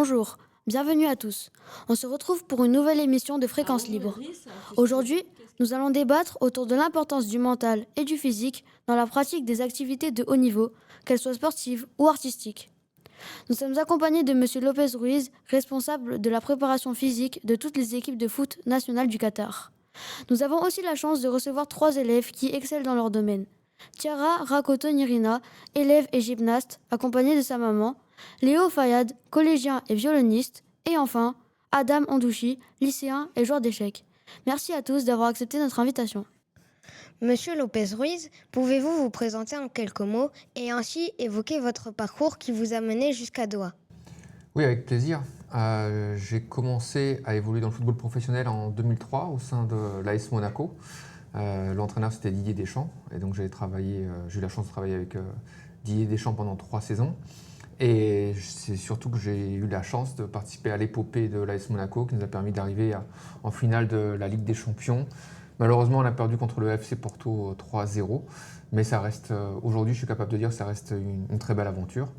Bonjour, bienvenue à tous. On se retrouve pour une nouvelle émission de Fréquence Libre. Aujourd'hui, nous allons débattre autour de l'importance du mental et du physique dans la pratique des activités de haut niveau, qu'elles soient sportives ou artistiques. Nous sommes accompagnés de Monsieur Lopez Ruiz, responsable de la préparation physique de toutes les équipes de foot nationales du Qatar. Nous avons aussi la chance de recevoir 3 élèves qui excellent dans leur domaine. Tiara Rakoto Nirina, élève et gymnaste, accompagnée de sa maman. Léo Fayad, collégien et violoniste. Et enfin, Adam Ondouchi, lycéen et joueur d'échecs. Merci à tous d'avoir accepté notre invitation. Monsieur Lopez Ruiz, pouvez-vous vous présenter en quelques mots et ainsi évoquer votre parcours qui vous a mené jusqu'à Doha? Oui, avec plaisir. J'ai commencé à évoluer dans le football professionnel en 2003 au sein de l'AS Monaco. L'entraîneur, c'était Didier Deschamps. Et donc, j'ai eu la chance de travailler avec Didier Deschamps pendant 3 saisons. Et c'est surtout que j'ai eu la chance de participer à l'épopée de l'AS Monaco qui nous a permis d'arriver en finale de la Ligue des Champions. Malheureusement, on a perdu contre le FC Porto 3-0. Mais ça reste, aujourd'hui, je suis capable de dire que ça reste une très belle aventure.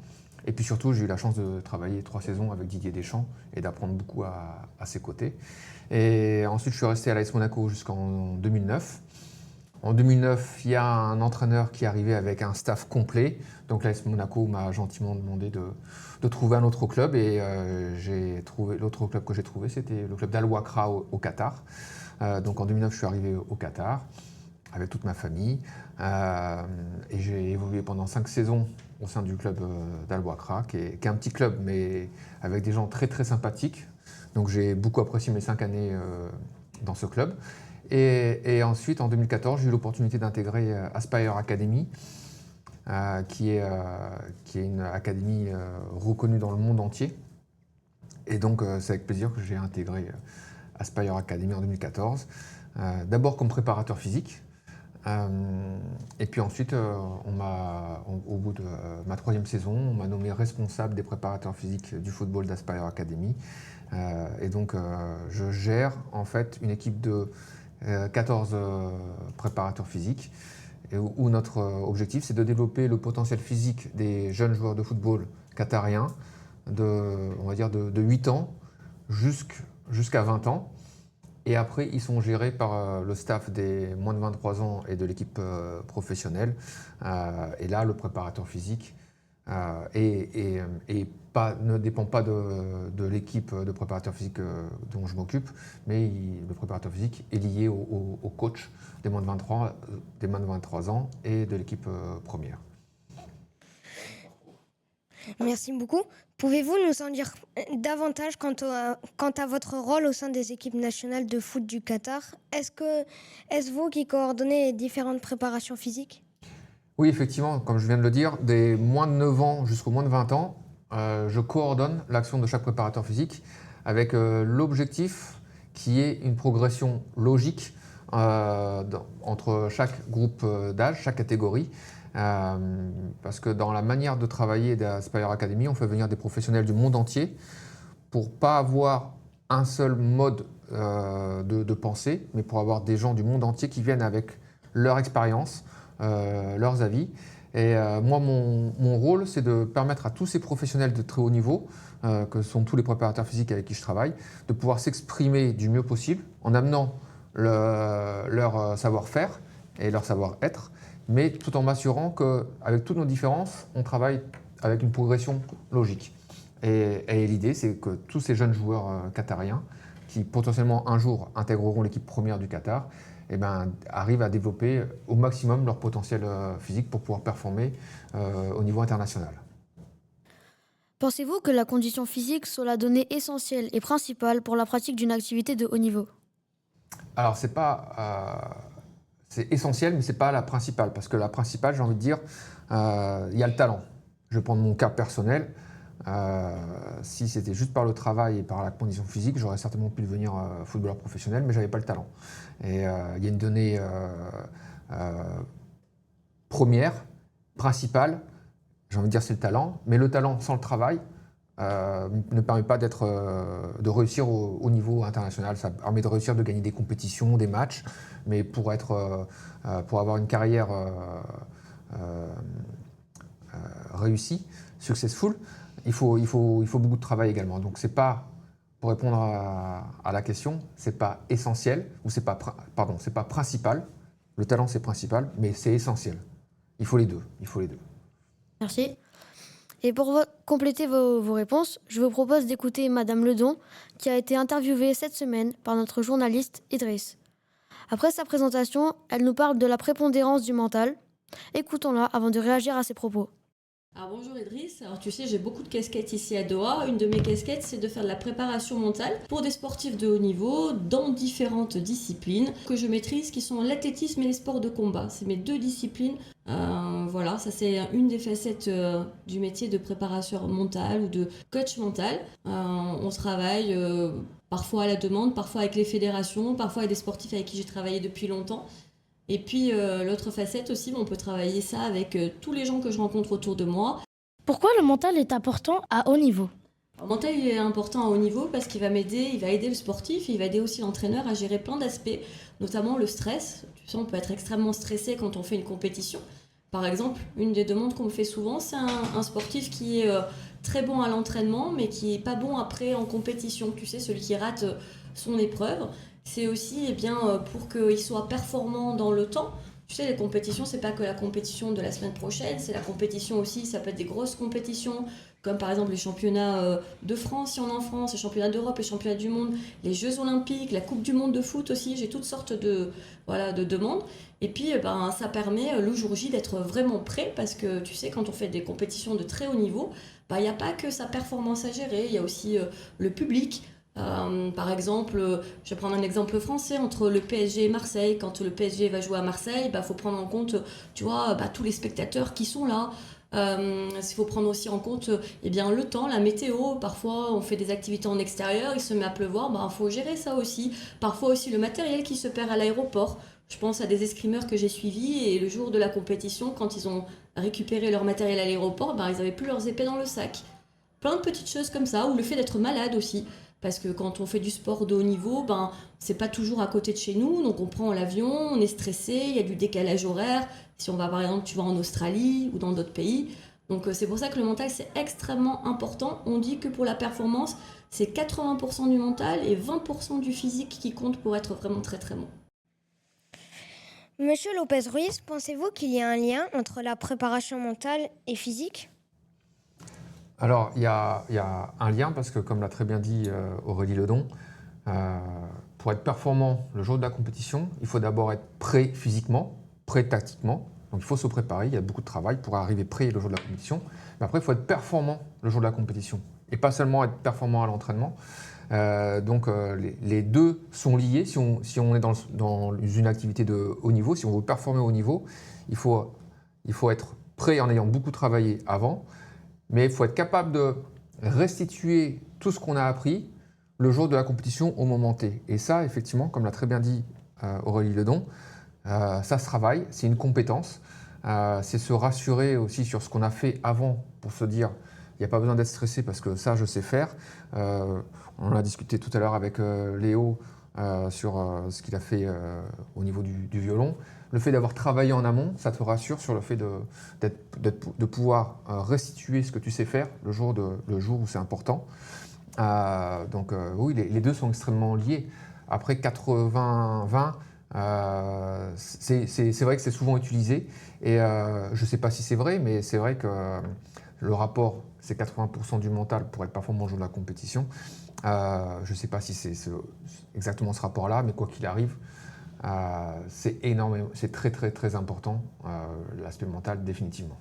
Et puis surtout, j'ai eu la chance de travailler 3 saisons avec Didier Deschamps et d'apprendre beaucoup à ses côtés. Et ensuite, je suis resté à l'AS Monaco jusqu'en 2009. En 2009, il y a un entraîneur qui est arrivé avec un staff complet. Donc l'AS Monaco m'a gentiment demandé de trouver un autre club. Et l'autre club que j'ai trouvé, c'était le club d'Al Wakra au Qatar. Donc en 2009, je suis arrivé au Qatar avec toute ma famille. Et j'ai évolué pendant 5 saisons au sein du club d'Al Wakra, qui est un petit club, mais avec des gens très très sympathiques. Donc j'ai beaucoup apprécié mes 5 années dans ce club. Et ensuite, en 2014, j'ai eu l'opportunité d'intégrer Aspire Academy, qui est une académie reconnue dans le monde entier. Et donc, c'est avec plaisir que j'ai intégré Aspire Academy en 2014, d'abord comme préparateur physique. Et puis ensuite, au bout de ma 3e saison, on m'a nommé responsable des préparateurs physiques du football d'Aspire Academy. Et donc, je gère en fait une équipe de 14 préparateurs physiques, où notre objectif, c'est de développer le potentiel physique des jeunes joueurs de football qatariens, on va dire de 8 ans jusqu'à 20 ans. Et après, ils sont gérés par le staff des moins de 23 ans et de l'équipe professionnelle. Et là, le préparateur physique ne dépend pas de l'équipe de préparateur physique dont je m'occupe, mais le préparateur physique est lié au coach des moins de 23 ans et de l'équipe première. Merci beaucoup. Pouvez-vous nous en dire davantage quant à votre rôle au sein des équipes nationales de foot du Qatar? Est-ce vous qui coordonnez les différentes préparations physiques? Oui, effectivement, comme je viens de le dire, des moins de 9 ans jusqu'aux moins de 20 ans, je coordonne l'action de chaque préparateur physique avec l'objectif qui est une progression logique entre chaque groupe d'âge, chaque catégorie. Parce que dans la manière de travailler d'Aspire Academy, on fait venir des professionnels du monde entier pour pas avoir un seul mode de pensée, mais pour avoir des gens du monde entier qui viennent avec leur expérience, leurs avis. Et moi, mon rôle, c'est de permettre à tous ces professionnels de très haut niveau, que sont tous les préparateurs physiques avec qui je travaille, de pouvoir s'exprimer du mieux possible en amenant leur savoir-faire et leur savoir-être, mais tout en m'assurant qu'avec toutes nos différences, on travaille avec une progression logique. Et l'idée, c'est que tous ces jeunes joueurs qatariens, qui potentiellement un jour intégreront l'équipe première du Qatar, arrivent à développer au maximum leur potentiel physique pour pouvoir performer au niveau international. Pensez-vous que la condition physique soit la donnée essentielle et principale pour la pratique d'une activité de haut niveau? Alors, c'est essentiel, mais ce n'est pas la principale. Parce que la principale, j'ai envie de dire, il y a le talent. Je vais prendre mon cas personnel. Si c'était juste par le travail et par la condition physique, j'aurais certainement pu devenir footballeur professionnel, mais je n'avais pas le talent. Et il y a une donnée première, principale, j'ai envie de dire c'est le talent, mais le talent sans le travail ne permet pas de réussir au niveau international. Ça permet de réussir, de gagner des compétitions, des matchs, mais pour avoir une carrière réussie, successful, il faut beaucoup de travail également. Donc c'est pas, pour répondre à la question, c'est pas essentiel, ou c'est pas principal. Le talent c'est principal, mais c'est essentiel. Il faut les deux. Merci. Et pour compléter vos réponses, je vous propose d'écouter Madame Ledon, qui a été interviewée cette semaine par notre journaliste Idriss. Après sa présentation, elle nous parle de la prépondérance du mental. Écoutons-la avant de réagir à ses propos. Alors bonjour Idriss, alors tu sais j'ai beaucoup de casquettes ici à Doha. Une de mes casquettes c'est de faire de la préparation mentale pour des sportifs de haut niveau dans différentes disciplines que je maîtrise qui sont l'athlétisme et les sports de combat. C'est mes deux disciplines. Voilà, ça c'est une des facettes du métier de préparateur mental ou de coach mental. On travaille parfois à la demande, parfois avec les fédérations, parfois avec des sportifs avec qui j'ai travaillé depuis longtemps. Et puis l'autre facette aussi, on peut travailler ça avec tous les gens que je rencontre autour de moi. Pourquoi le mental est important à haut niveau ? Le mental il est important à haut niveau parce qu'il va m'aider, il va aider le sportif, il va aider aussi l'entraîneur à gérer plein d'aspects, notamment le stress. Tu sais, on peut être extrêmement stressé quand on fait une compétition. Par exemple, une des demandes qu'on me fait souvent, c'est un sportif qui est très bon à l'entraînement, mais qui n'est pas bon après en compétition. Tu sais, celui qui rate son épreuve. C'est aussi pour qu'il soit performant dans le temps. Tu sais, les compétitions, c'est pas que la compétition de la semaine prochaine, c'est la compétition aussi, ça peut être des grosses compétitions, comme par exemple les championnats de France, si on est en France, les championnats d'Europe, les championnats du monde, les Jeux Olympiques, la Coupe du Monde de foot aussi, j'ai toutes sortes de demandes. Et puis, ça permet le jour J d'être vraiment prêt, parce que tu sais, quand on fait des compétitions de très haut niveau, il n'y a pas que sa performance à gérer, il y a aussi le public. Par exemple, je vais prendre un exemple français entre le PSG et Marseille. Quand le PSG va jouer à Marseille, faut prendre en compte, tu vois, tous les spectateurs qui sont là. Il faut prendre aussi en compte le temps, la météo. Parfois, on fait des activités en extérieur, il se met à pleuvoir, faut gérer ça aussi. Parfois aussi le matériel qui se perd à l'aéroport. Je pense à des escrimeurs que j'ai suivis et le jour de la compétition, quand ils ont récupéré leur matériel à l'aéroport, ils n'avaient plus leurs épées dans le sac. Plein de petites choses comme ça, ou le fait d'être malade aussi. Parce que quand on fait du sport de haut niveau, c'est pas toujours à côté de chez nous, donc on prend l'avion, on est stressé, il y a du décalage horaire. Si on va par exemple, tu vas en Australie ou dans d'autres pays. Donc c'est pour ça que le mental c'est extrêmement important. On dit que pour la performance, c'est 80% du mental et 20% du physique qui compte pour être vraiment très très bon. Monsieur Lopez-Ruiz, pensez-vous qu'il y a un lien entre la préparation mentale et physique ? Alors, il y a un lien parce que, comme l'a très bien dit Aurélie Ledon, pour être performant le jour de la compétition, il faut d'abord être prêt physiquement, prêt tactiquement. Donc, il faut se préparer, il y a beaucoup de travail pour arriver prêt le jour de la compétition. Mais après, il faut être performant le jour de la compétition et pas seulement être performant à l'entraînement. Les deux sont liés. Si on est dans une activité de haut niveau, si on veut performer au haut niveau, il faut être prêt en ayant beaucoup travaillé avant. Mais il faut être capable de restituer tout ce qu'on a appris le jour de la compétition au moment T. Et ça, effectivement, comme l'a très bien dit Aurélie Ledon, ça se travaille, c'est une compétence. C'est se rassurer aussi sur ce qu'on a fait avant pour se dire il n'y a pas besoin d'être stressé parce que ça, je sais faire. On a discuté tout à l'heure avec Léo sur ce qu'il a fait au niveau du violon. Le fait d'avoir travaillé en amont, ça te rassure sur le fait de pouvoir restituer ce que tu sais faire le jour où c'est important. Oui, les deux sont extrêmement liés. Après 80-20, c'est vrai que c'est souvent utilisé. Et je ne sais pas si c'est vrai, mais c'est vrai que le rapport, c'est 80% du mental pour être performant au jour de la compétition. Je ne sais pas si c'est exactement ce rapport-là, mais quoi qu'il arrive, c'est énormément, c'est très très très important, l'aspect mental définitivement.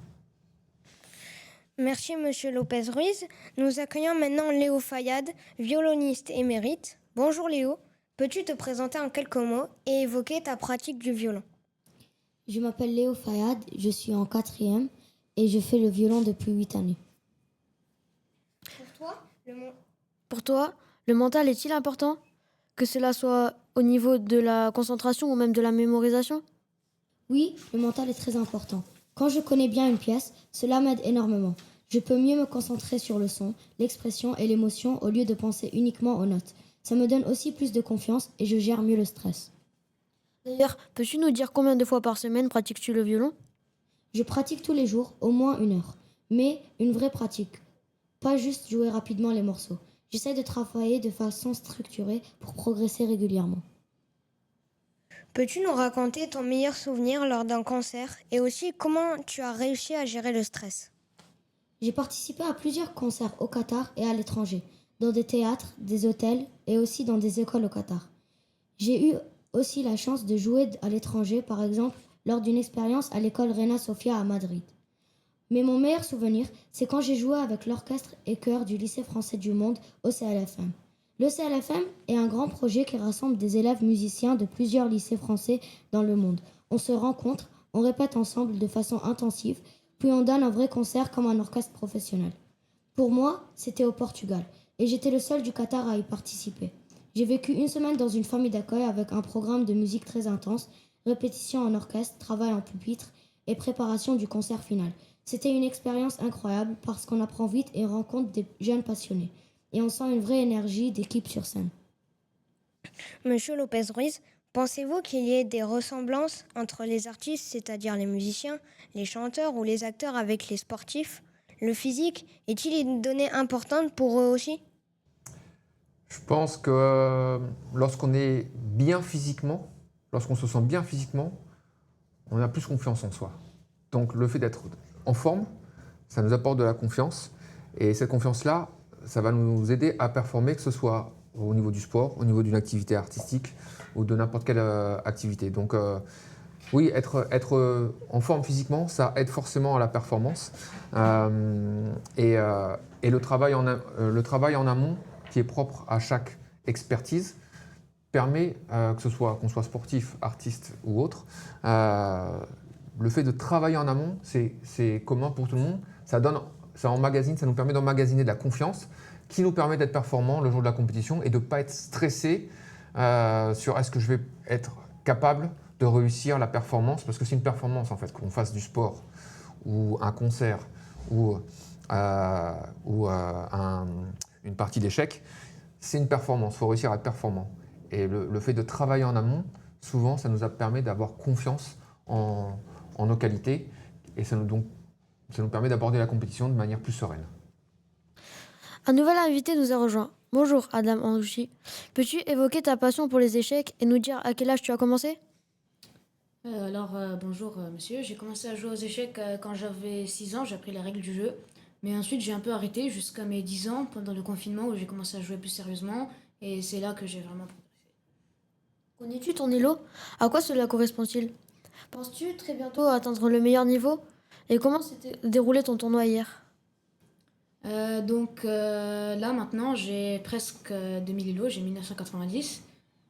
Merci Monsieur Lopez-Ruiz. Nous accueillons maintenant Léo Fayad, violoniste émérite. Bonjour Léo, peux-tu te présenter en quelques mots et évoquer ta pratique du violon ? Je m'appelle Léo Fayad, je suis en 4e et je fais le violon depuis 8 années. Pour toi, le mental est-il important ? Que cela soit au niveau de la concentration ou même de la mémorisation ? Oui, le mental est très important. Quand je connais bien une pièce, cela m'aide énormément. Je peux mieux me concentrer sur le son, l'expression et l'émotion au lieu de penser uniquement aux notes. Ça me donne aussi plus de confiance et je gère mieux le stress. D'ailleurs, peux-tu nous dire combien de fois par semaine pratiques-tu le violon ? Je pratique tous les jours, au moins 1 heure. Mais une vraie pratique. pas juste jouer rapidement les morceaux. J'essaie de travailler de façon structurée pour progresser régulièrement. Peux-tu nous raconter ton meilleur souvenir lors d'un concert et aussi comment tu as réussi à gérer le stress? J'ai participé à plusieurs concerts au Qatar et à l'étranger, dans des théâtres, des hôtels et aussi dans des écoles au Qatar. J'ai eu aussi la chance de jouer à l'étranger, par exemple lors d'une expérience à l'école Reina Sofia à Madrid. Mais mon meilleur souvenir, c'est quand j'ai joué avec l'orchestre et chœur du lycée français du monde au CLFM. Le CLFM est un grand projet qui rassemble des élèves musiciens de plusieurs lycées français dans le monde. On se rencontre, on répète ensemble de façon intensive, puis on donne un vrai concert comme un orchestre professionnel. Pour moi, c'était au Portugal, et j'étais le seul du Qatar à y participer. J'ai vécu une semaine dans une famille d'accueil avec un programme de musique très intense, répétition en orchestre, travail en pupitre et préparation du concert final. C'était une expérience incroyable parce qu'on apprend vite et rencontre des jeunes passionnés. Et on sent une vraie énergie d'équipe sur scène. Monsieur Lopez-Ruiz, pensez-vous qu'il y ait des ressemblances entre les artistes, c'est-à-dire les musiciens, les chanteurs ou les acteurs avec les sportifs? Le physique est-il une donnée importante pour eux aussi? Je pense que lorsqu'on est bien physiquement, lorsqu'on se sent bien physiquement, on a plus confiance en soi. Donc le fait d'être en forme, ça nous apporte de la confiance. Et cette confiance-là, ça va nous aider à performer, que ce soit au niveau du sport, au niveau d'une activité artistique ou de n'importe quelle activité. Donc oui, être en forme physiquement, ça aide forcément à la performance. Et le travail en amont, qui est propre à chaque expertise, permet, que ce soit qu'on soit sportif, artiste ou autre, le fait de travailler en amont, c'est commun pour tout le monde. Ça nous permet d'emmagasiner de la confiance qui nous permet d'être performant le jour de la compétition et de ne pas être stressé sur est-ce que je vais être capable de réussir la performance, parce que c'est une performance en fait, qu'on fasse du sport ou un concert ou une partie d'échecs, c'est une performance, il faut réussir à être performant. Et le fait de travailler en amont, souvent ça nous permet d'avoir confiance en nos qualités et ça nous permet d'aborder la compétition de manière plus sereine. Un nouvel invité nous a rejoint. Bonjour Adam Andouchi. Peux-tu évoquer ta passion pour les échecs et nous dire à quel âge tu as commencé? Bonjour monsieur, j'ai commencé à jouer aux échecs quand j'avais 6 ans, j'ai appris les règles du jeu. Mais ensuite j'ai un peu arrêté jusqu'à mes 10 ans pendant le confinement où j'ai commencé à jouer plus sérieusement et c'est là que j'ai vraiment progressé. Connais-tu ton elo? À quoi cela correspond-il? Penses-tu très bientôt atteindre le meilleur niveau? Et comment s'était déroulé ton tournoi hier? Là maintenant j'ai presque 2000 élos, j'ai 1990.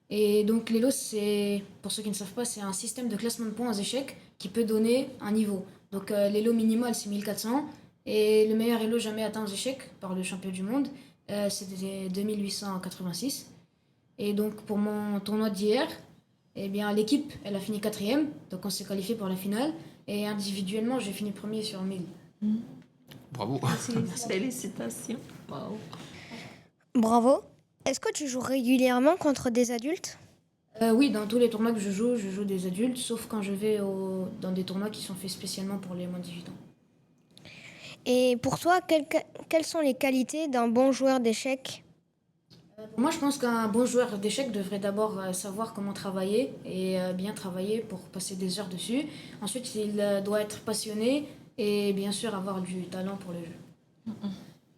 Et donc l'élo, c'est, pour ceux qui ne savent pas, c'est un système de classement de points aux échecs qui peut donner un niveau. Donc l'élo minimal c'est 1400 et le meilleur élo jamais atteint aux échecs par le champion du monde, c'était 2886. Et donc pour mon tournoi d'hier, eh bien l'équipe elle a fini 4e, donc on s'est qualifié pour la finale. Et individuellement j'ai fini premier sur 1000. Bravo. Félicitations. Wow. Bravo. Est-ce que tu joues régulièrement contre des adultes? Oui, dans tous les tournois que je joue des adultes, sauf quand je vais dans des tournois qui sont faits spécialement pour les moins de 18 ans. Et pour toi, quelles sont les qualités d'un bon joueur d'échecs? Moi, je pense qu'un bon joueur d'échecs devrait d'abord savoir comment travailler et bien travailler pour passer des heures dessus. Ensuite, il doit être passionné et bien sûr avoir du talent pour le jeu.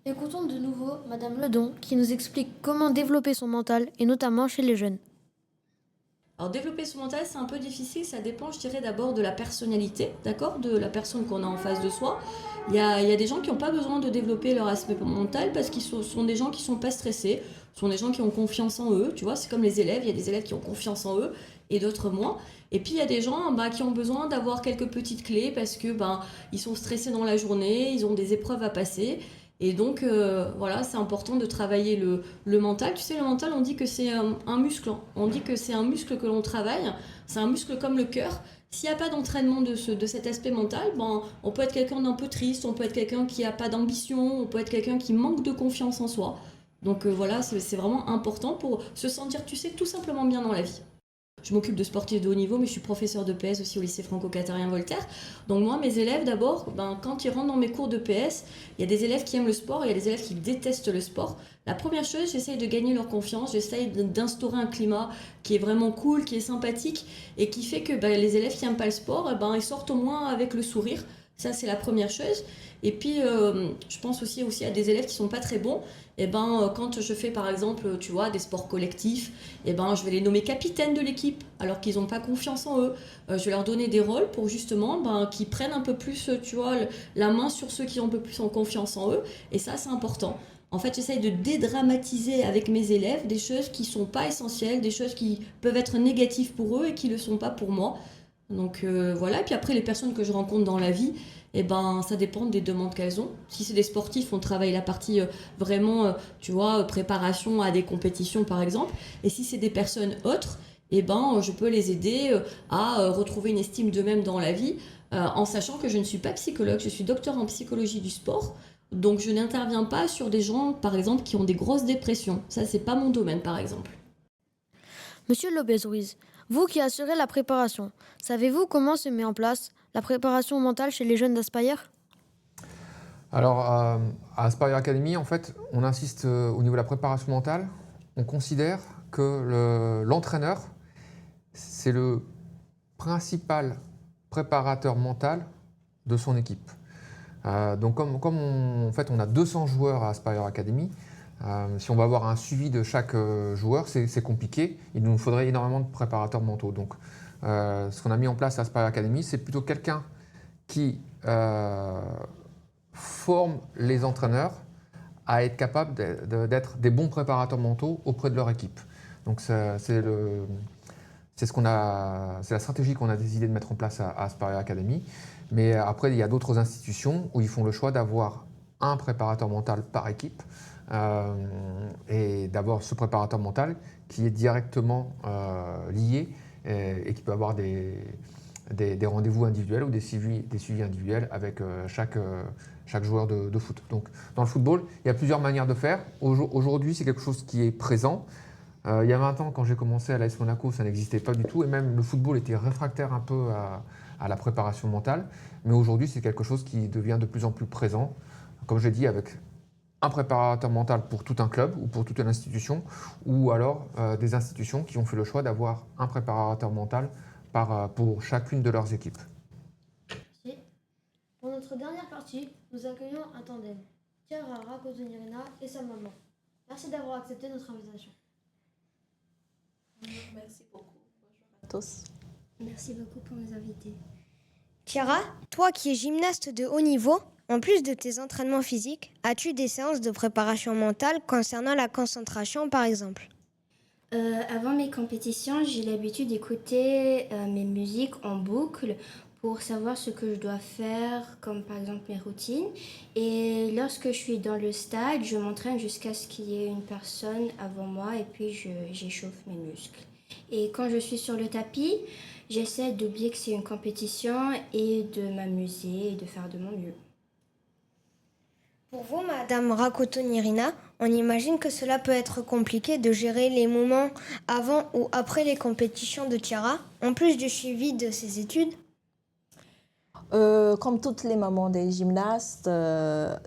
Écoutons de nouveau Madame Ledon qui nous explique comment développer son mental et notamment chez les jeunes. Alors développer son mental, c'est un peu difficile, ça dépend, je dirais, d'abord de la personnalité, d'accord, de la personne qu'on a en face de soi. Il y a des gens qui n'ont pas besoin de développer leur aspect mental parce qu'ils sont des gens qui ne sont pas stressés, ce sont des gens qui ont confiance en eux, tu vois, c'est comme les élèves, il y a des élèves qui ont confiance en eux et d'autres moins. Et puis il y a des gens qui ont besoin d'avoir quelques petites clés parce que ils sont stressés dans la journée, ils ont des épreuves à passer. Et donc, voilà, c'est important de travailler le mental. Tu sais, le mental, on dit que c'est un muscle. On dit que c'est un muscle que l'on travaille. C'est un muscle comme le cœur. S'il n'y a pas d'entraînement de cet aspect mental, on peut être quelqu'un d'un peu triste, on peut être quelqu'un qui n'a pas d'ambition, on peut être quelqu'un qui manque de confiance en soi. Donc voilà, c'est vraiment important pour se sentir, tu sais, tout simplement bien dans la vie. je m'occupe de sportifs de haut niveau, mais je suis professeur de PS aussi au lycée franco-qatarien Voltaire. Donc moi, mes élèves, d'abord, quand ils rentrent dans mes cours de PS, il y a des élèves qui aiment le sport et il y a des élèves qui détestent le sport. La première chose, j'essaye de gagner leur confiance, j'essaye d'instaurer un climat qui est vraiment cool, qui est sympathique et qui fait que les élèves qui n'aiment pas le sport, ils sortent au moins avec le sourire. Ça, c'est la première chose. Et puis, je pense aussi à des élèves qui ne sont pas très bons. Quand je fais, par exemple, tu vois, des sports collectifs, je vais les nommer capitaines de l'équipe, alors qu'ils n'ont pas confiance en eux. Je vais leur donner des rôles pour justement qu'ils prennent un peu plus, tu vois, la main sur ceux qui ont un peu plus en confiance en eux. Et ça, c'est important. En fait, j'essaye de dédramatiser avec mes élèves des choses qui ne sont pas essentielles, des choses qui peuvent être négatives pour eux et qui ne le sont pas pour moi. Donc voilà, et puis après les personnes que je rencontre dans la vie, ça dépend des demandes qu'elles ont. Si c'est des sportifs, on travaille la partie vraiment, tu vois, préparation à des compétitions par exemple. Et si c'est des personnes autres, je peux les aider à retrouver une estime d'eux-mêmes dans la vie, en sachant que je ne suis pas psychologue, je suis docteur en psychologie du sport. Donc je n'interviens pas sur des gens, par exemple, qui ont des grosses dépressions. Ça, c'est pas mon domaine, par exemple. Monsieur Lopez-Ruiz, vous qui assurez la préparation, savez-vous comment se met en place la préparation mentale chez les jeunes d'Aspire ? Alors, à Aspire Academy, en fait, on insiste au niveau de la préparation mentale. On considère que l'entraîneur, c'est le principal préparateur mental de son équipe. Donc, comme on a 200 joueurs à Aspire Academy, si on va avoir un suivi de chaque joueur, c'est compliqué. Il nous faudrait énormément de préparateurs mentaux. Donc, ce qu'on a mis en place à Aspire Academy, c'est plutôt quelqu'un qui forme les entraîneurs à être capables d'être des bons préparateurs mentaux auprès de leur équipe. Donc, c'est la stratégie qu'on a décidé de mettre en place à Aspire Academy. Mais après, il y a d'autres institutions où ils font le choix d'avoir un préparateur mental par équipe et d'avoir ce préparateur mental qui est directement lié et qui peut avoir des rendez-vous individuels ou des suivis individuels avec chaque joueur de foot. Donc, dans le football, il y a plusieurs manières de faire. Aujourd'hui, c'est quelque chose qui est présent. Il y a 20 ans, quand j'ai commencé à l'AS Monaco, ça n'existait pas du tout. Et même le football était réfractaire un peu à la préparation mentale. Mais aujourd'hui, c'est quelque chose qui devient de plus en plus présent. Comme je l'ai dit, avec un préparateur mental pour tout un club ou pour toute une institution, ou alors des institutions qui ont fait le choix d'avoir un préparateur mental pour chacune de leurs équipes. Merci. Pour notre dernière partie, nous accueillons un tandem, Chiara Racotonirina et sa maman. Merci d'avoir accepté notre invitation. Merci beaucoup. Bonjour à tous. Merci beaucoup pour nous inviter. Chiara, toi qui es gymnaste de haut niveau, en plus de tes entraînements physiques, as-tu des séances de préparation mentale concernant la concentration par exemple ? Avant mes compétitions, j'ai l'habitude d'écouter mes musiques en boucle pour savoir ce que je dois faire, comme par exemple mes routines. Et lorsque je suis dans le stade, je m'entraîne jusqu'à ce qu'il y ait une personne avant moi et puis j'échauffe mes muscles. Et quand je suis sur le tapis, j'essaie d'oublier que c'est une compétition et de m'amuser et de faire de mon mieux. Pour vous, Madame Racotonirina, on imagine que cela peut être compliqué de gérer les moments avant ou après les compétitions de Chiara, en plus du suivi de ses études. Comme toutes les mamans des gymnastes,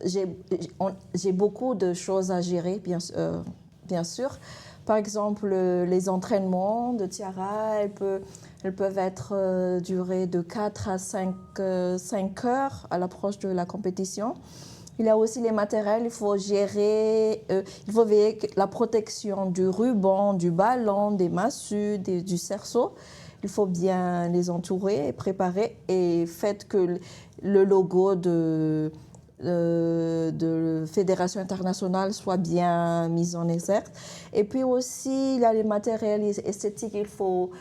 j'ai beaucoup de choses à gérer, bien sûr. Par exemple, les entraînements de Chiara, elles peuvent être durées de 4 à 5 heures à l'approche de la compétition. Il y a aussi les matériels, il faut gérer, il faut veiller que la protection du ruban, du ballon, des massues, du cerceau. Il faut bien les entourer et préparer et faites que le logo de Fédération internationale soit bien mis en exergue. Et puis aussi, il y a les matériels esthétiques, il faut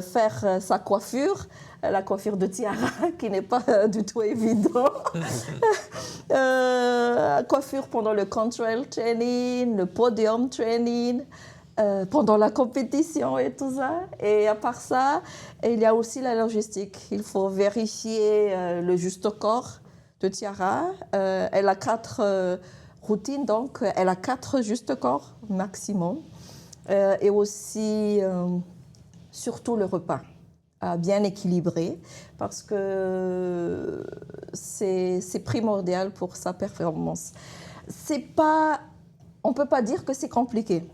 faire sa coiffure, la coiffure de Chiara, qui n'est pas du tout évident. Coiffure pendant le contrail training, le podium training, pendant la compétition et tout ça. Et à part ça, il y a aussi la logistique. Il faut vérifier le juste corps de Chiara. Elle a 4 routines, donc elle a 4 justes corps maximum. et aussi surtout le repas bien équilibré parce que c'est primordial pour sa performance. On ne peut pas dire que c'est compliqué,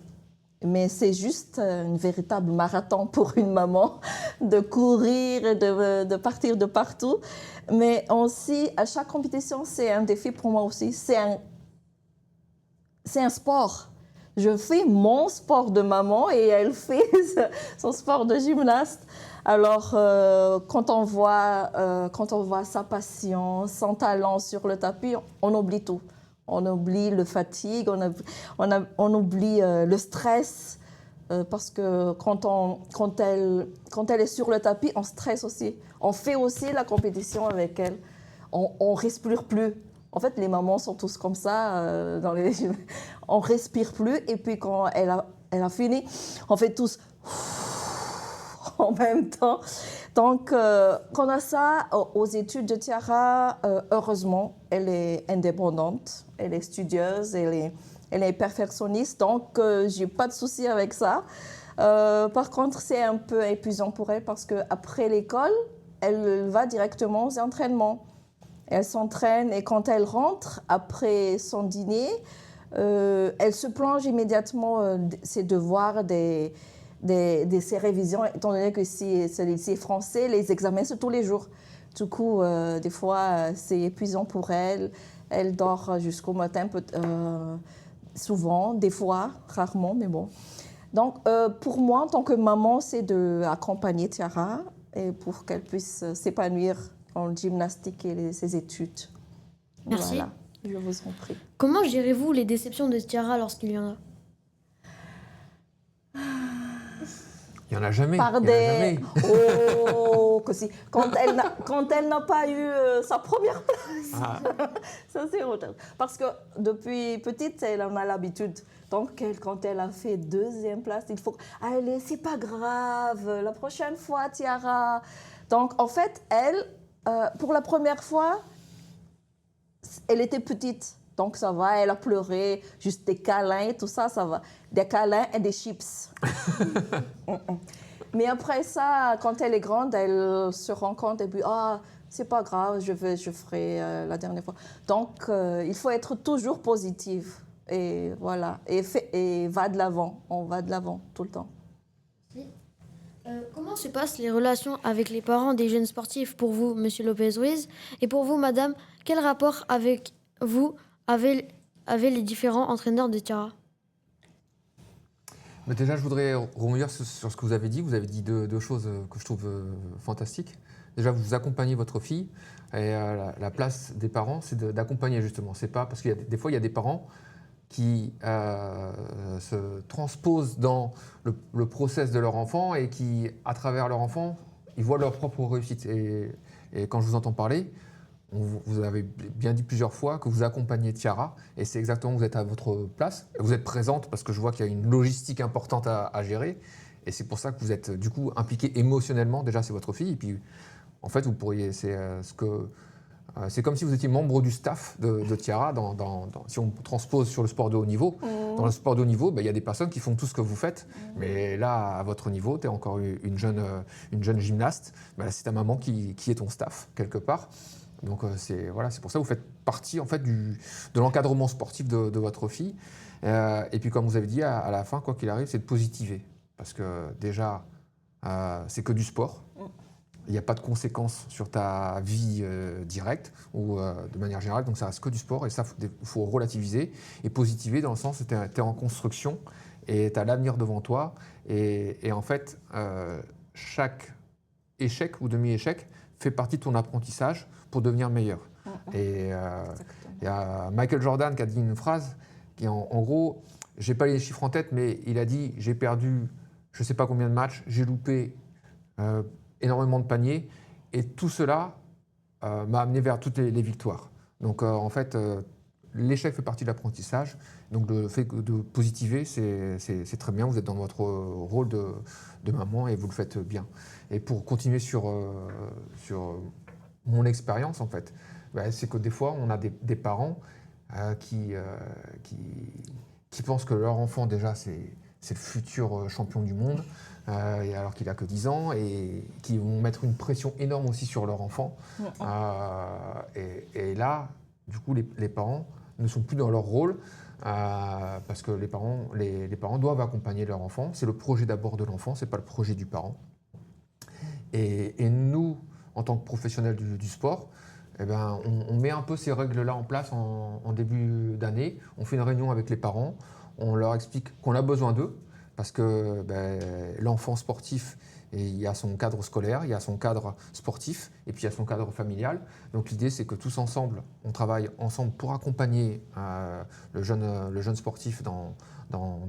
mais c'est juste un véritable marathon pour une maman de courir et de partir de partout. Mais aussi, à chaque compétition, c'est un défi pour moi aussi. C'est un sport. Je fais mon sport de maman et elle fait son sport de gymnaste. Alors, quand on voit sa passion, son talent sur le tapis, on oublie tout. On oublie le fatigue, on oublie le stress, parce que quand elle est sur le tapis, on stresse aussi. On fait aussi la compétition avec elle. On respire plus. En fait, les mamans sont tous comme ça. On respire plus. Et puis, quand elle a fini, on fait tous en même temps. Donc, quand on a ça aux études de Tiara, heureusement, elle est indépendante, elle est studieuse, elle est perfectionniste. Donc, j'ai pas de souci avec ça. Par contre, c'est un peu épuisant pour elle parce qu'après l'école, elle va directement aux entraînements. Elle s'entraîne et quand elle rentre, après son dîner, elle se plonge immédiatement ses devoirs, ses révisions, étant donné que c'est français, les examens, c'est tous les jours. Du coup, des fois, c'est épuisant pour elle. Elle dort jusqu'au matin, souvent, des fois, rarement, mais bon. Donc, pour moi, en tant que maman, c'est d'accompagner Tiara et pour qu'elle puisse s'épanouir en gymnastique et ses études. Merci. Voilà, je vous en prie. Comment gérez-vous les déceptions de Tiara lorsqu'il y en a? Il n'y en a jamais. Oh, que si. Quand elle n'a pas eu sa première place. Ça, c'est autre chose. Parce que depuis petite, elle en a l'habitude. Donc, quand elle a fait deuxième place, il faut... Allez, c'est pas grave, la prochaine fois, Tiara. Donc, en fait, elle, pour la première fois, elle était petite. Donc, ça va, elle a pleuré, juste des câlins et tout ça, ça va. Des câlins et des chips. Mais après ça, quand elle est grande, elle se rend compte et puis, c'est pas grave, je ferai la dernière fois. Donc, il faut être toujours positive. Et voilà, et va de l'avant, on va de l'avant tout le temps. Comment se passent les relations avec les parents des jeunes sportifs pour vous, Monsieur Lopez-Ruiz? Et pour vous, Madame, quel rapport avec vous avaient les différents entraîneurs de Tiara? Mais déjà, je voudrais rebondir sur ce que vous avez dit. Vous avez dit deux choses que je trouve fantastiques. Déjà, vous accompagnez votre fille. Et la place des parents, c'est d'accompagner justement. C'est pas parce qu'il y a des fois, il y a des parents qui se transposent dans le process de leur enfant et qui, à travers leur enfant, ils voient leur propre réussite. Et quand je vous entends parler, vous avez bien dit plusieurs fois que vous accompagnez Tiara, et c'est exactement, vous êtes à votre place, vous êtes présente parce que je vois qu'il y a une logistique importante à gérer, et c'est pour ça que vous êtes du coup impliqué émotionnellement. Déjà, c'est votre fille, et puis en fait, vous pourriez, c'est comme si vous étiez membre du staff de Tiara, si on transpose sur le sport de haut niveau. Dans le sport de haut niveau, il y a des personnes qui font tout ce que vous faites, mais là, à votre niveau, tu es encore une jeune gymnaste, là, c'est ta maman qui est ton staff, quelque part. Donc c'est pour ça que vous faites partie en fait, de l'encadrement sportif de votre fille. Et puis comme vous avez dit, à la fin, quoi qu'il arrive, c'est de positiver. Parce que déjà, c'est que du sport. Il n'y a pas de conséquences sur ta vie directe ou de manière générale. Donc ça reste que du sport. Et ça, il faut relativiser et positiver dans le sens où tu es en construction et tu as l'avenir devant toi. Et en fait, chaque échec ou demi-échec fait partie de ton apprentissage pour devenir meilleur. Et il y a Michael Jordan qui a dit une phrase qui en gros, je n'ai pas les chiffres en tête, mais il a dit « j'ai perdu je ne sais pas combien de matchs, j'ai loupé énormément de paniers, et tout cela m'a amené vers toutes les victoires ». Donc en fait, l'échec fait partie de l'apprentissage, donc le fait de positiver, c'est très bien, vous êtes dans votre rôle de maman et vous le faites bien. Et pour continuer sur mon expérience, en fait, c'est que des fois, on a des parents qui pensent que leur enfant, déjà, c'est c'est le futur champion du monde, et alors qu'il a que 10 ans, et qui vont mettre une pression énorme aussi sur leur enfant. Et là, du coup, les parents ne sont plus dans leur rôle, parce que les parents doivent accompagner leur enfant. C'est le projet d'abord de l'enfant, c'est pas le projet du parent. Et nous, en tant que professionnels du sport, eh ben, on met un peu ces règles-là en place en début d'année. On fait une réunion avec les parents, on leur explique qu'on a besoin d'eux, parce que l'enfant sportif, il y a son cadre scolaire, il y a son cadre sportif, et puis il y a son cadre familial. Donc l'idée, c'est que tous ensemble, on travaille ensemble pour accompagner le jeune sportif dans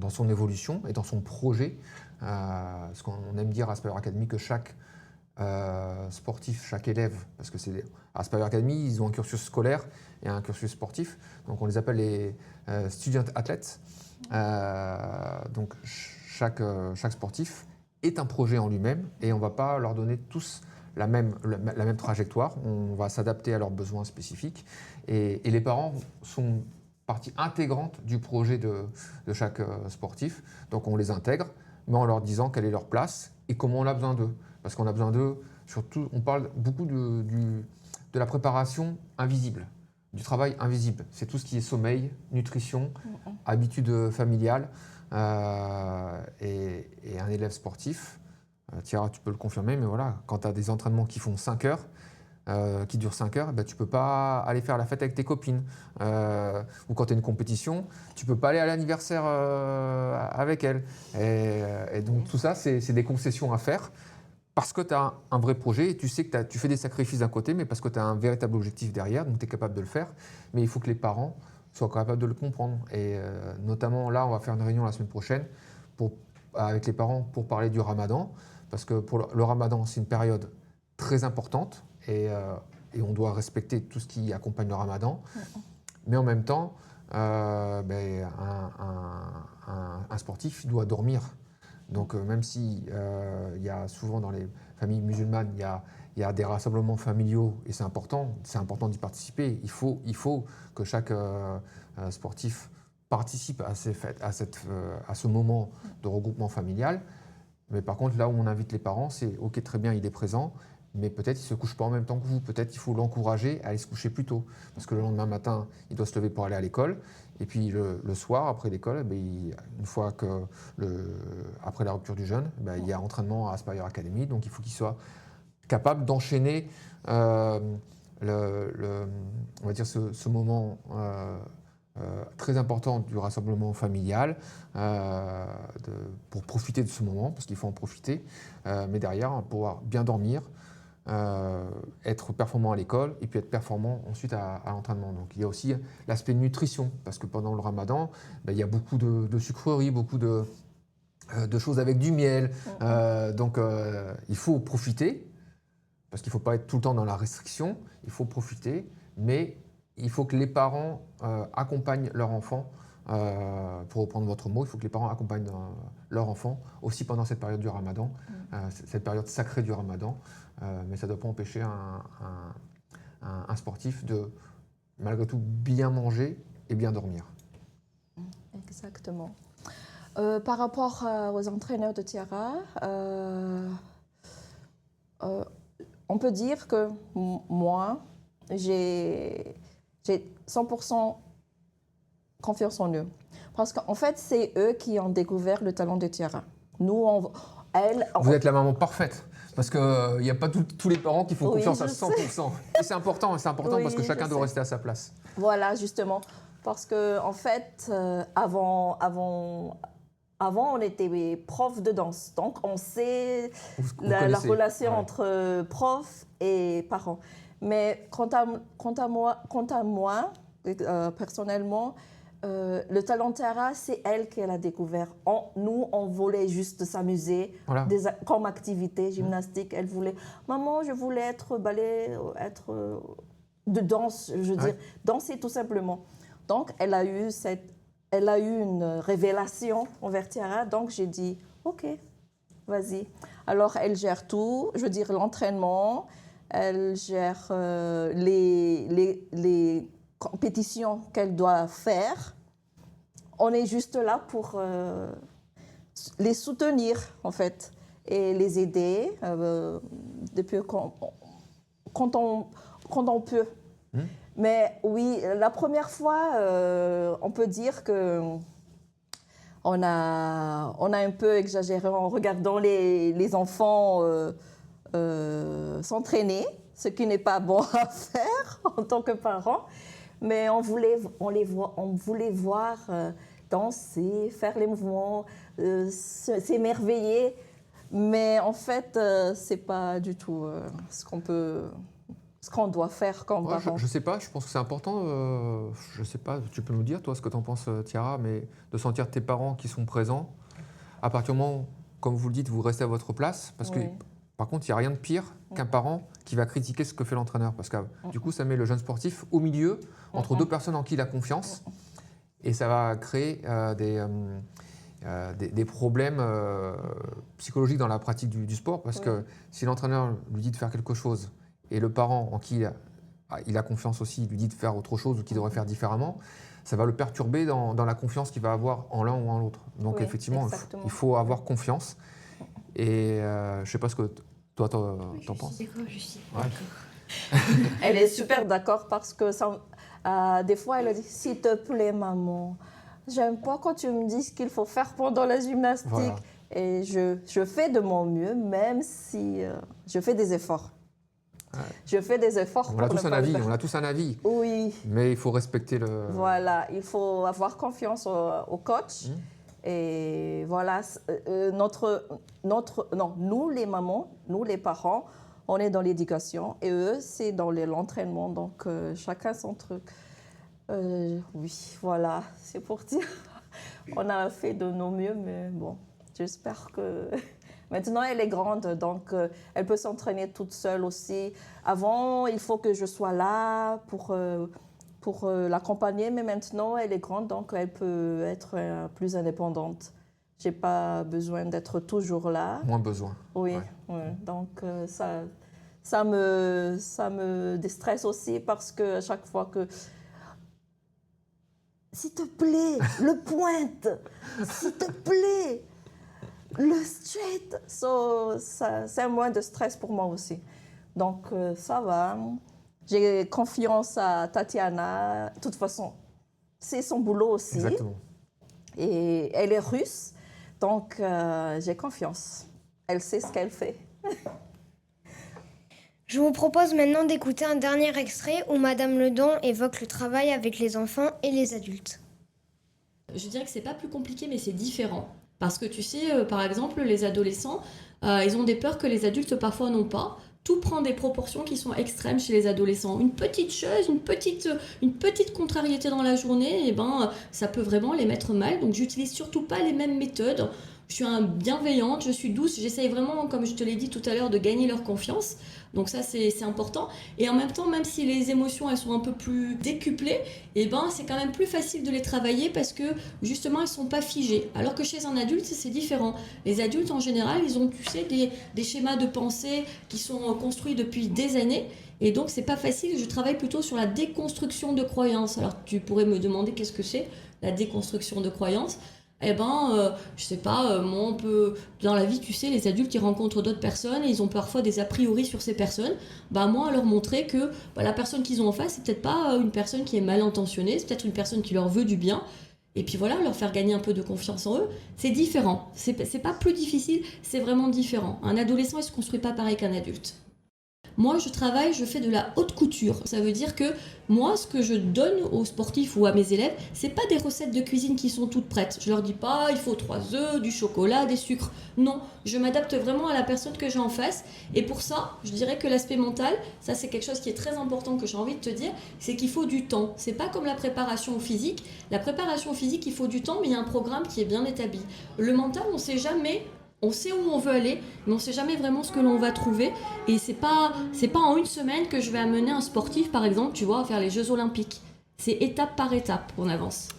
son évolution et dans son projet. Ce qu'on aime dire à Aspire Academy, que chaque sportif, chaque élève, parce que à Aspire Academy, ils ont un cursus scolaire et un cursus sportif, donc on les appelle les student athlètes. Donc chaque sportif est un projet en lui-même, et on ne va pas leur donner tous la même trajectoire, on va s'adapter à leurs besoins spécifiques, et les parents sont partie intégrante du projet de chaque sportif, donc on les intègre, mais en leur disant quelle est leur place et comment on a besoin d'eux. Parce qu'on a besoin d'eux, surtout, on parle beaucoup de la préparation invisible, du travail invisible. C'est tout ce qui est sommeil, nutrition, habitudes familiales. Et un élève sportif, Tiara, tu peux le confirmer, mais voilà, quand tu as des entraînements qui font 5 heures, qui durent 5 heures, tu ne peux pas aller faire la fête avec tes copines. Ou quand tu as une compétition, tu ne peux pas aller à l'anniversaire avec elle. Et donc tout ça, c'est des concessions à faire, parce que tu as un vrai projet, et tu sais que tu fais des sacrifices d'un côté, mais parce que tu as un véritable objectif derrière, donc tu es capable de le faire. Mais il faut que les parents soient capables de le comprendre. Et notamment là, on va faire une réunion la semaine prochaine avec les parents pour parler du Ramadan, parce que pour le Ramadan, c'est une période très importante, et on doit respecter tout ce qui accompagne le Ramadan. Mais en même temps, un sportif, il doit dormir. Donc même si y a souvent dans les familles musulmanes, il y a des rassemblements familiaux, et c'est important d'y participer. Il faut que chaque sportif participe à ces fêtes, à ce moment de regroupement familial. Mais par contre, là où on invite les parents, c'est ok, très bien, il est présent, mais peut-être il ne se couche pas en même temps que vous. Peut-être il faut l'encourager à aller se coucher plus tôt. Parce que le lendemain matin, il doit se lever pour aller à l'école. Et puis le soir, après l'école, une fois après la rupture du jeûne, il y a entraînement à Aspire Academy. Donc il faut qu'il soit capable d'enchaîner on va dire ce moment très important du rassemblement familial, pour profiter de ce moment, parce qu'il faut en profiter, mais derrière, pouvoir bien dormir, être performant à l'école, et puis être performant ensuite à l'entraînement. Donc il y a aussi l'aspect nutrition, parce que pendant le Ramadan, il y a beaucoup de sucreries, beaucoup de choses avec du miel, donc il faut profiter, parce qu'il ne faut pas être tout le temps dans la restriction, il faut profiter, mais il faut que les parents accompagnent leur enfant, pour reprendre votre mot, il faut que les parents accompagnent leur enfant aussi pendant cette période du Ramadan, cette période sacrée du Ramadan, mais ça ne doit pas empêcher un sportif de, malgré tout, bien manger et bien dormir. Exactement. Par rapport aux entraîneurs de Tiara, on peut dire que moi, j'ai 100% confiance en eux. Parce qu'en fait, c'est eux qui ont découvert le talent de Tiara. Nous, Vous êtes la maman parfaite. Parce qu'il n'y a pas tous les parents qui font confiance à 100%. Et c'est important parce que chacun doit rester à sa place. Voilà, justement. Parce qu'en fait, avant, on était prof de danse. Donc, on sait la relation entre prof et parents. Mais quant à moi, personnellement, le talent Tiara, c'est elle qui l'a découvert. Nous, on voulait juste s'amuser, comme activité gymnastique. Elle voulait, maman, je voulais être ballet, être de danse, je veux dire, danser tout simplement. Donc, elle a eu une révélation envers Tiara. Donc, j'ai dit, ok, vas-y. Alors, elle gère tout, je veux dire, l'entraînement, elle gère les compétitions qu'elle doit faire. On est juste là les soutenir, en fait, et les aider depuis quand on peut. Mais oui, la première fois, on peut dire que on a un peu exagéré en regardant les enfants s'entraîner, ce qui n'est pas bon à faire en tant que parent. Mais on voulait voir danser, faire les mouvements, s'émerveiller. Mais en fait, c'est pas du tout ce qu'on doit faire comme parent. Je ne sais pas, je pense que c'est important. Je ne sais pas, tu peux nous dire, toi, ce que tu en penses, Tiara, mais de sentir tes parents qui sont présents. À partir du moment, comme vous le dites, vous restez à votre place. Parce que, par contre, il n'y a rien de pire qu'un parent qui va critiquer ce que fait l'entraîneur. Parce que du coup, ça met le jeune sportif au milieu, entre deux personnes en qui il a confiance. Et ça va créer des problèmes psychologiques dans la pratique du sport. Parce que si l'entraîneur lui dit de faire quelque chose, et le parent en qui il a confiance aussi lui dit de faire autre chose ou qu'il devrait faire différemment, ça va le perturber dans la confiance qu'il va avoir en l'un ou en l'autre. Donc effectivement, il faut avoir confiance. Et je ne sais pas ce que toi, t'en penses. Je suis Elle est super d'accord parce que des fois, elle a dit « S'il te plaît, maman, j'aime pas quand tu me dis ce qu'il faut faire pendant la gymnastique. Voilà. » Et je fais de mon mieux, même si je fais des efforts. Je fais des efforts. On a tous un avis. Oui. Mais il faut respecter le... Voilà, il faut avoir confiance au coach. Et voilà, nous les mamans, nous les parents, on est dans l'éducation et eux, c'est dans l'entraînement. Donc, chacun son truc. Oui, voilà, c'est pour dire. On a fait de nos mieux, mais bon, j'espère que... Maintenant, elle est grande, donc elle peut s'entraîner toute seule aussi. Avant, il faut que je sois là pour l'accompagner, mais maintenant, elle est grande, donc elle peut être plus indépendante. Je n'ai pas besoin d'être toujours là. Moins besoin. Oui, ouais. Donc ça me déstresse aussi parce que à chaque fois que... S'il te plaît, le pointe, s'il te plaît. Le straight, c'est un moins de stress pour moi aussi. Donc, ça va. J'ai confiance à Tatiana. De toute façon, c'est son boulot aussi. Exactement. Et elle est russe, donc j'ai confiance. Elle sait ce qu'elle fait. Je vous propose maintenant d'écouter un dernier extrait où Madame Ledon évoque le travail avec les enfants et les adultes. Je dirais que c'est pas plus compliqué, mais c'est différent. Parce que tu sais, par exemple, les adolescents, ils ont des peurs que les adultes parfois n'ont pas. Tout prend des proportions qui sont extrêmes chez les adolescents. Une petite chose, une petite contrariété dans la journée, ça peut vraiment les mettre mal. Donc j'utilise surtout pas les mêmes méthodes. Je suis bienveillante, je suis douce. J'essaye vraiment, comme je te l'ai dit tout à l'heure, de gagner leur confiance. Donc ça, c'est important. Et en même temps, même si les émotions, elles sont un peu plus décuplées, c'est quand même plus facile de les travailler parce que, justement, elles ne sont pas figées. Alors que chez un adulte, c'est différent. Les adultes, en général, ils ont, tu sais, des schémas de pensée qui sont construits depuis des années. Et donc, c'est pas facile. Je travaille plutôt sur la déconstruction de croyances. Alors, tu pourrais me demander qu'est-ce que c'est, la déconstruction de croyances. Je sais pas, moi, dans la vie, tu sais, les adultes, ils rencontrent d'autres personnes et ils ont parfois des a priori sur ces personnes. Moi, leur montrer que la personne qu'ils ont en face, c'est peut-être pas une personne qui est mal intentionnée, c'est peut-être une personne qui leur veut du bien. Et puis voilà, leur faire gagner un peu de confiance en eux, c'est différent. C'est pas plus difficile, c'est vraiment différent. Un adolescent, il se construit pas pareil qu'un adulte. Moi, je fais de la haute couture. Ça veut dire que moi, ce que je donne aux sportifs ou à mes élèves, c'est pas des recettes de cuisine qui sont toutes prêtes. Je leur dis pas, il faut 3 œufs, du chocolat, des sucres. Non, je m'adapte vraiment à la personne que j'ai en face. Et pour ça, je dirais que l'aspect mental, ça c'est quelque chose qui est très important que j'ai envie de te dire, c'est qu'il faut du temps. C'est pas comme la préparation physique. La préparation physique, il faut du temps, mais il y a un programme qui est bien établi. Le mental, on sait jamais. On sait où on veut aller, mais on ne sait jamais vraiment ce que l'on va trouver. Et c'est pas en une semaine que je vais amener un sportif, par exemple, tu vois, à faire les Jeux Olympiques. C'est étape par étape qu'on avance.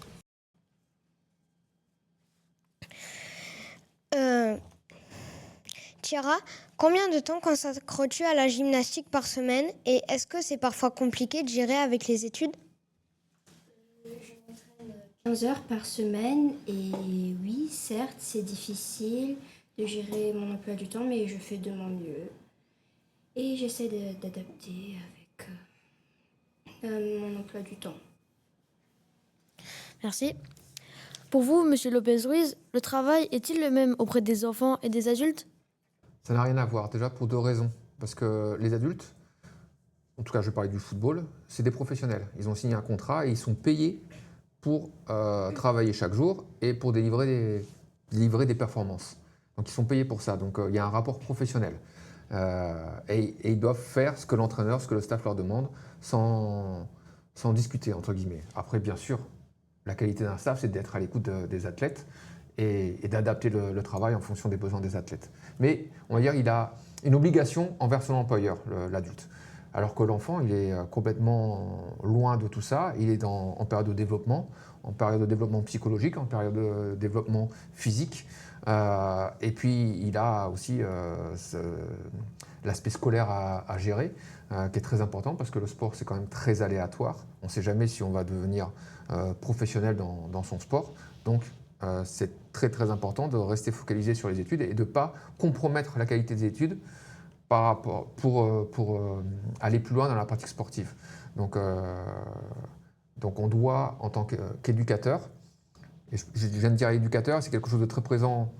Tiara, combien de temps consacres-tu à la gymnastique par semaine? Et est-ce que c'est parfois compliqué de gérer avec les études? Je m'entraîne 15 heures par semaine et oui, certes, c'est difficile de gérer mon emploi du temps, mais je fais de mon mieux. Et j'essaie d'adapter avec mon emploi du temps. Merci. Pour vous, Monsieur Lopez-Ruiz, le travail est-il le même auprès des enfants et des adultes? Ça n'a rien à voir, déjà pour deux raisons. Parce que les adultes, en tout cas je vais parler du football, c'est des professionnels. Ils ont signé un contrat et ils sont payés pour travailler chaque jour et pour délivrer des performances. Donc ils sont payés pour ça, donc il y a un rapport professionnel. Et ils doivent faire ce que l'entraîneur, ce que le staff leur demande, sans discuter, entre guillemets. Après, bien sûr, la qualité d'un staff, c'est d'être à l'écoute des athlètes et d'adapter le travail en fonction des besoins des athlètes. Mais on va dire il a une obligation envers son employeur, l'adulte. Alors que l'enfant, il est complètement loin de tout ça. Il est en période de développement, en période de développement psychologique, en période de développement physique. Et puis, il a aussi l'aspect scolaire à gérer, qui est très important parce que le sport, c'est quand même très aléatoire. On ne sait jamais si on va devenir professionnel dans son sport. Donc, c'est très très important de rester focalisé sur les études et de ne pas compromettre la qualité des études pour aller plus loin dans la pratique sportive. Donc on doit, en tant qu'éducateur, et je viens de dire éducateur, c'est quelque chose de très présent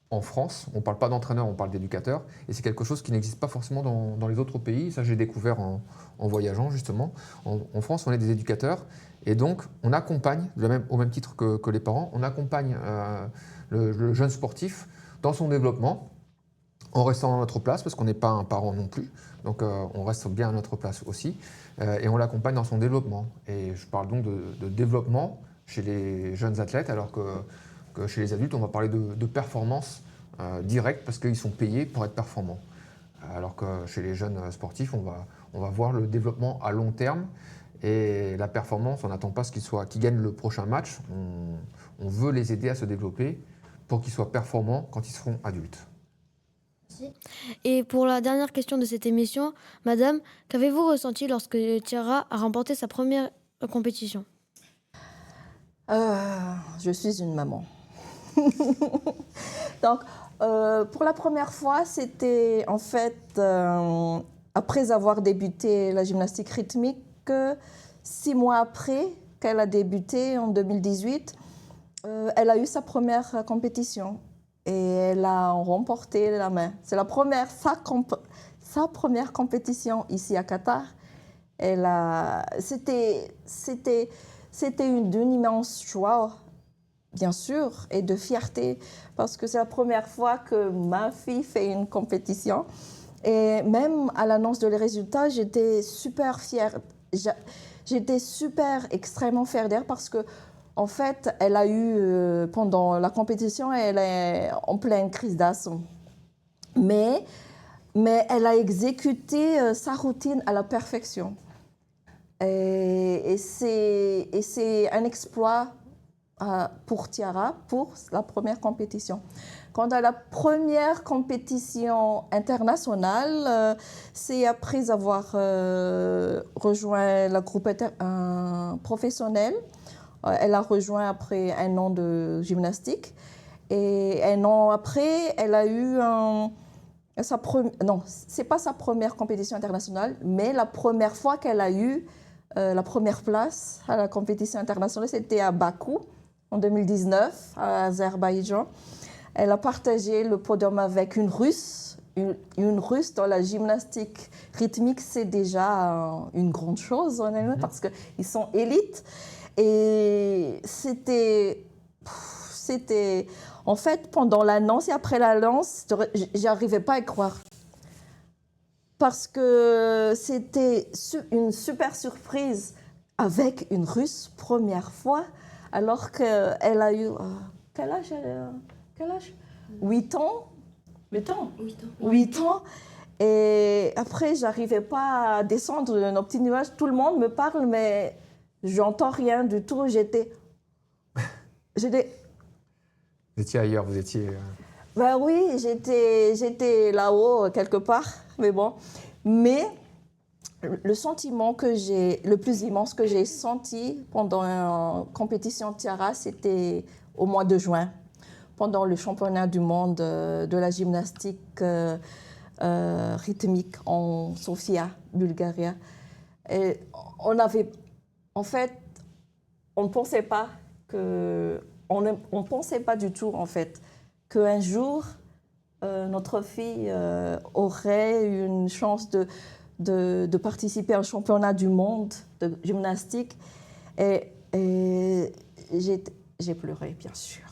en France. On ne parle pas d'entraîneur, on parle d'éducateur. Et c'est quelque chose qui n'existe pas forcément dans les autres pays. Ça, j'ai découvert en voyageant, justement. En France, on est des éducateurs. Et donc, on accompagne, au même titre que les parents, on accompagne le jeune sportif dans son développement, en restant à notre place, parce qu'on n'est pas un parent non plus. Donc, on reste bien à notre place aussi. Et on l'accompagne dans son développement. Et je parle donc de développement chez les jeunes athlètes, alors que chez les adultes, on va parler de performance directe, parce qu'ils sont payés pour être performants. Alors que chez les jeunes sportifs, on va voir le développement à long terme. Et la performance, on n'attend pas qu'ils gagnent le prochain match. On veut les aider à se développer pour qu'ils soient performants quand ils seront adultes. Et pour la dernière question de cette émission, Madame, qu'avez-vous ressenti lorsque Tiara a remporté sa première compétition? Je suis une maman. Donc, pour la première fois, c'était en fait, après avoir débuté la gymnastique rythmique, 6 mois après qu'elle a débuté en 2018, elle a eu sa première compétition et elle a remporté la main. C'est sa première compétition ici à Qatar. C'était d'une immense joie, bien sûr, et de fierté, parce que c'est la première fois que ma fille fait une compétition. Et même à l'annonce de les résultats, j'étais super fière. J'étais extrêmement fière d'elle parce que, en fait, elle a eu, pendant la compétition, elle est en pleine crise d'asthme. Mais elle a exécuté sa routine à la perfection. Et c'est un exploit pour Tiara, pour la première compétition. Quant à la première compétition internationale, c'est après avoir rejoint le groupe professionnel. Elle a rejoint après un an de gymnastique. Et un an après, elle a eu non, ce n'est pas sa première compétition internationale, mais la première fois qu'elle a eu la première place à la compétition internationale, c'était à Bakou, en 2019, à Azerbaïdjan. Elle a partagé le podium avec une Russe. Une Russe dans la gymnastique rythmique, c'est déjà une grande chose, parce qu'ils sont élites. Et c'était... En fait, pendant l'annonce et après l'annonce, je n'arrivais pas à y croire. Parce que c'était une super surprise avec une Russe, première fois, alors qu'elle a eu... Quel âge 8 ans. 8 ans. 8 ans. Et après, je n'arrivais pas à descendre d'un petit nuage. Tout le monde me parle, mais je n'entends rien du tout. J'étais... Vous étiez ailleurs, vous étiez... Ben oui, j'étais là-haut quelque part, mais bon. Mais le sentiment le plus immense que j'ai senti pendant une compétition Tiara, c'était au mois de juin, pendant le championnat du monde de la gymnastique rythmique en Sofia, Bulgarie. Et on ne pensait pas on pensait pas du tout en fait qu'un jour notre fille aurait une chance de participer à un championnat du monde de gymnastique. Et j'ai pleuré, bien sûr.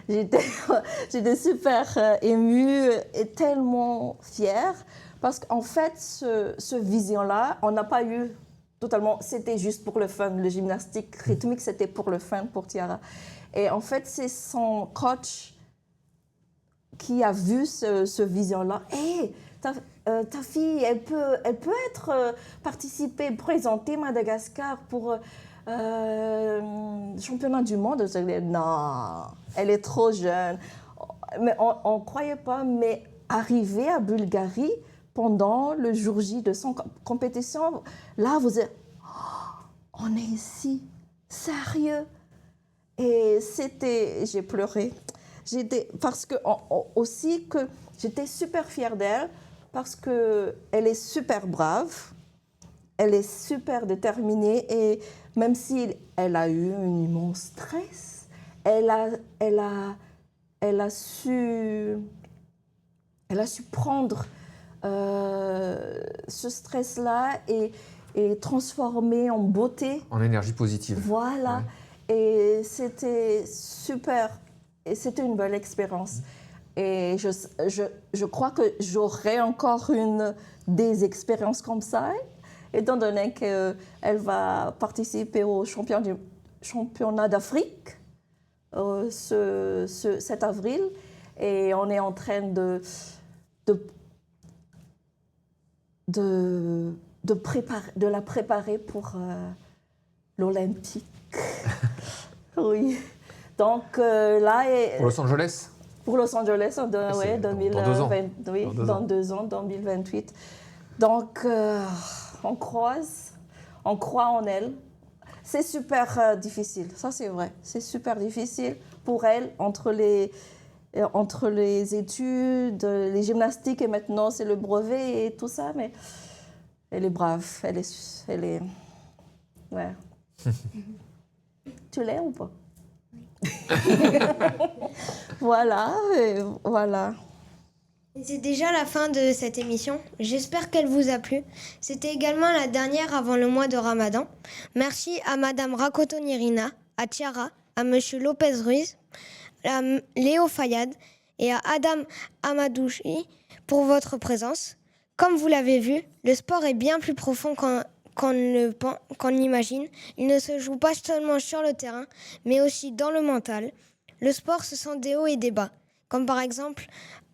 J'étais super émue et tellement fière parce qu'en fait, ce vision-là, on n'a pas eu totalement, c'était juste pour le fun. Le gymnastique rythmique, c'était pour le fun, pour Tiara. Et en fait, c'est son coach qui a vu ce vision-là. Hey, ta fille, elle peut participer, présenter Madagascar pour championnat du monde. Je disais, non, elle est trop jeune. Mais on ne croyait pas, mais arriver à Bulgarie pendant le jour J de son compétition, là, vous êtes, oh, on est ici, sérieux. Et j'ai pleuré. Parce que aussi que j'étais super fière d'elle, parce qu'elle est super brave, elle est super déterminée, et même si elle a eu un immense stress, elle a su prendre ce stress-là et transformer en beauté. En énergie positive. Voilà. Ouais. Et c'était super. Et c'était une belle expérience. Et je crois que j'aurai encore des expériences comme ça, étant donné qu'elle va participer au championnat d'Afrique cet avril. Et on est en train de la préparer pour l'Olympique. Oui. Donc là... Pour Los Angeles ? Pour Los Angeles, dans 2 ans, 2028. Donc, on croit en elle. C'est super difficile, ça c'est vrai. C'est super difficile pour elle, entre les études, les gymnastiques, et maintenant c'est le brevet et tout ça, mais elle est brave, elle est... Ouais. Tu l'es ou pas? Voilà. C'est déjà la fin de cette émission. J'espère qu'elle vous a plu. C'était également la dernière avant le mois de Ramadan. Merci à Madame Rakoto-Nirina, à Tiara, à Monsieur Lopez-Ruiz, à Léo Fayad et à Adam Amadouchi pour votre présence. Comme vous l'avez vu, le sport est bien plus profond qu'on l'imagine. Il ne se joue pas seulement sur le terrain, mais aussi dans le mental. Le sport, ce sont des hauts et des bas, comme par exemple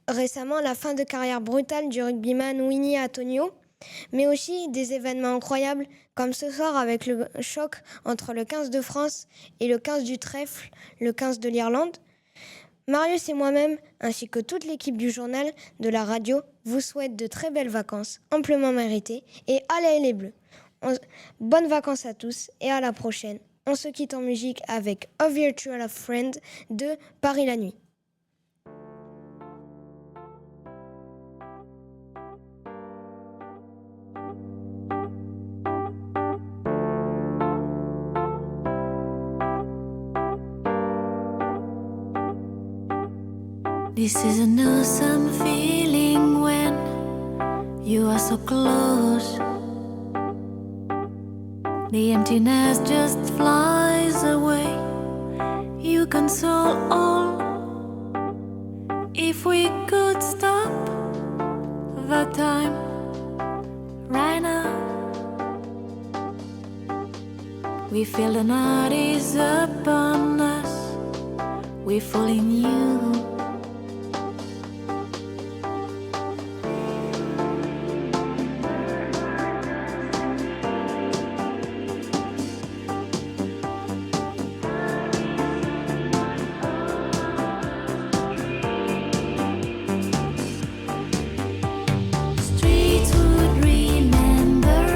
récemment la fin de carrière brutale du rugbyman Winnie Antonio, mais aussi des événements incroyables comme ce soir avec le choc entre le 15 de France et le 15 du trèfle, le 15 de l'Irlande. Marius et moi-même, ainsi que toute l'équipe du journal, de la radio, vous souhaite de très belles vacances, amplement méritées, et allez les Bleus. Bonnes vacances à tous et à la prochaine. On se quitte en musique avec A Virtual Friend de Paris la nuit. This is an awesome feeling when you are so close. The emptiness just flies away. You console all. If we could stop the time right now, we feel the night is upon us. We fall in you. Streets would remember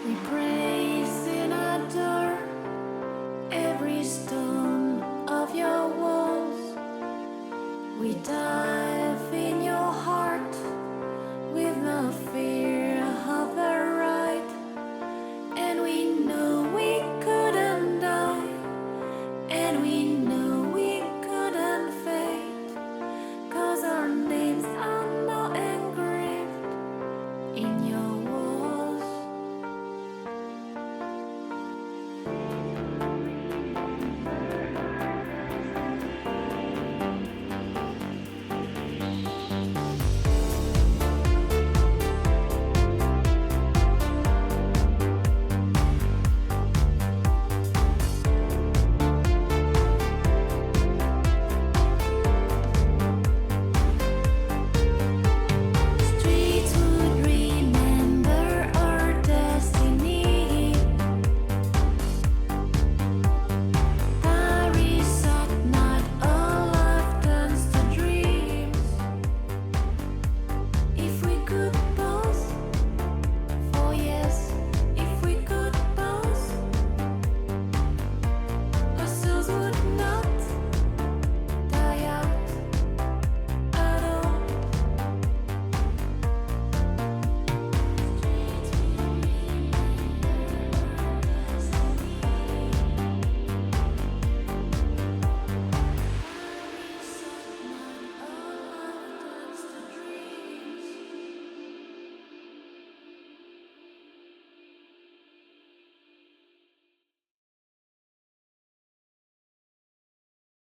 We pray.